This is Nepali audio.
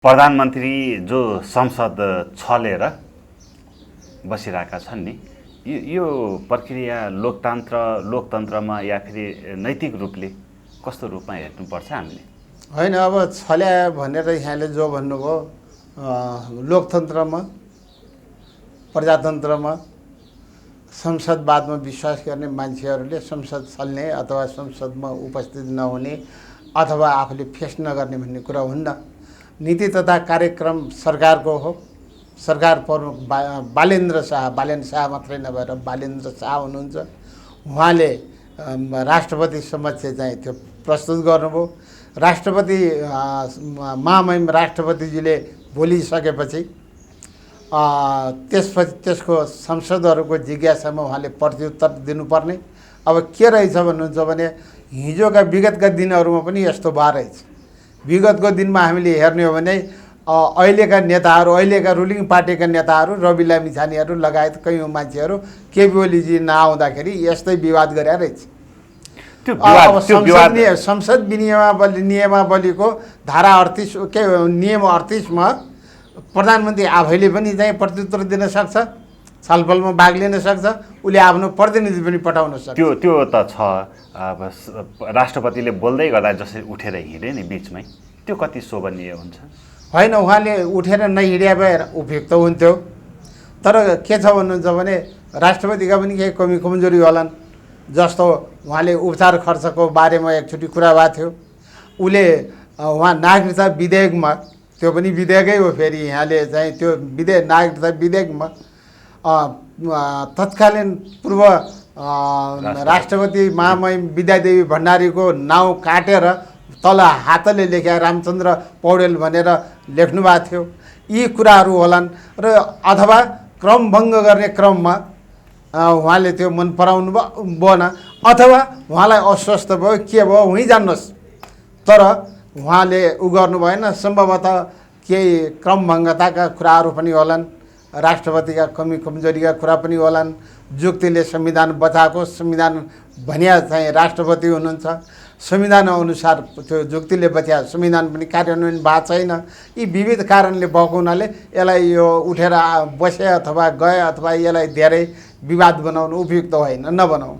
प्रधानमन्त्री जो संसद छलेर बसिरहेका छन् नि, यो प्रक्रिया लोकतन्त्रमा या फेरि नैतिक रूपले कस्तो रूपमा हेर्नुपर्छ हामीले? होइन, अब छल्या भनेर यहाँले जो भन्नुभयो, लोकतन्त्रमा प्रजातन्त्रमा संसदवादमा विश्वास गर्ने मान्छेहरूले संसद छल्ने अथवा संसदमा उपस्थित नहुने अथवा आफूले फेस नगर्ने भन्ने कुरा हुन्न। नीति तथा कार्यक्रम सरकारको हो। सरकार प्रमुख बालेन्द्र शाह मात्रै नभएर बालेन्द्र शाह हुनुहुन्छ। उहाँले राष्ट्रपति समक्ष चाहिँ त्यो प्रस्तुत गर्नुभयो। राष्ट्रपति महामहिम राष्ट्रपतिजीले बोलिसकेपछि त्यसपछि त्यसको संसदहरूको जिज्ञासामा उहाँले प्रत्युत्तर दिनुपर्ने। अब के रहेछ भन्नुहुन्छ भने हिजोका विगतका दिनहरूमा पनि यस्तो भए रहेछ। विगतको दिनमा हामीले हेर्ने हो भने अहिलेका नेताहरू, अहिलेका रुलिङ पार्टीका नेताहरू, रवि लामिछानेहरू लगायत कयौँ मान्छेहरू केपी ओलीजी नआउँदाखेरि यस्तै विवाद गरे रहेछ। संसद नियमावलीको धारा 38 के नियम 38मा प्रधानमन्त्री आफैले पनि चाहिँ प्रत्युत्तर दिन सक्छ, छलफलमा भाग लिन सक्छ, उसले आफ्नो प्रतिनिधि पनि पठाउन सक्छ। त्यो त छ। अब राष्ट्रपतिले बोल्दै गर्दा जसरी उठेर हिँडे नि बिचमै, त्यो कति शोभनीय हुन्छ? होइन, उहाँले उठेर नहिँड्या भए उपयुक्त हुन्थ्यो। तर के छ भन्नुहुन्छ भने राष्ट्रपतिका पनि केही कमी कमजोरी होलान्। जस्तो उहाँले उपचार खर्चको बारेमा एकचोटि कुरा भएको थियो। उहाँ नागरिकता विधेयकमा, त्यो पनि विधेयकै हो फेरि, यहाँले चाहिँ त्यो नागरिकता विधेयकमा तत्कालीन पूर्व राष्ट्रपति महामहिम विद्यादेवी भण्डारीको नाउँ काटेर तल हातले लेखे रामचन्द्र पौडेल भनेर लेख्नु भएको थियो। यी कुराहरू होलान्। र अथवा क्रमभङ्ग गर्ने क्रममा उहाँले त्यो मन पराउनु भएन, अथवा उहाँलाई अस्वस्थ भयो, के भयो उहीँ जान्नुहोस्। तर उहाँले गर्नु भएन। सम्भवतः केही क्रमभङ्गताका कुराहरू पनि होलान्, राष्ट्रपतिका कमी कमजोरीका कुरा पनि होलान्। जुक्तिले संविधान बचाएको, संविधान भनिया चाहिँ राष्ट्रपति हुनुहुन्छ, संविधान अनुसार त्यो जुक्तिले बचाएको संविधान पनि कार्यान्वयन भएको छैन। यी विविध कारणले भएको हुनाले यसलाई यो उठेर बसे अथवा गए अथवा यसलाई धेरै विवाद बनाउनु उपयुक्त होइन, नबनाऊ।